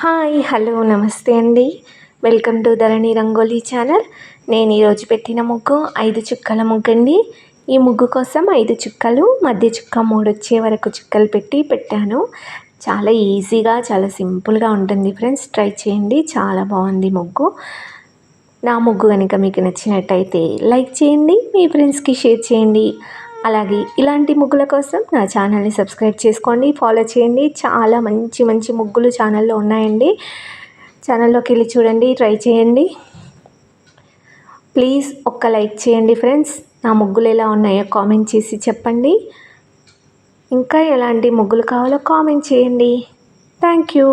Hi hello నమస్తే అండి. Welcome to Dharani rangoli channel. నేను ఈరోజు పెట్టిన ముగ్గు 5 చుక్కల ముగ్గు అండి. ఈ ముగ్గు కోసం 5 చుక్కలు, మధ్య చుక్క 3 వచ్చే వరకు చుక్కలు పెట్టాను. చాలా ఈజీగా, చాలా సింపుల్గా ఉంటుంది ఫ్రెండ్స్. ట్రై చేయండి, చాలా బాగుంది ముగ్గు. నా ముగ్గు కనుక మీకు నచ్చినట్టయితే లైక్ చేయండి, మీ ఫ్రెండ్స్కి షేర్ చేయండి. అలాగే ఇలాంటి ముగ్గుల కోసం నా ఛానల్ని సబ్స్క్రైబ్ చేసుకోండి, ఫాలో చేయండి. చాలా మంచి మంచి ముగ్గులు ఛానల్లో ఉన్నాయండి. ఛానల్లోకి వెళ్ళి చూడండి, ట్రై చేయండి. ప్లీజ్ ఒక్క లైక్ చేయండి ఫ్రెండ్స్. నా ముగ్గులు ఎలా ఉన్నాయో కామెంట్ చేసి చెప్పండి. ఇంకా ఎలాంటి ముగ్గులు కావాలో కామెంట్ చేయండి. Thank you.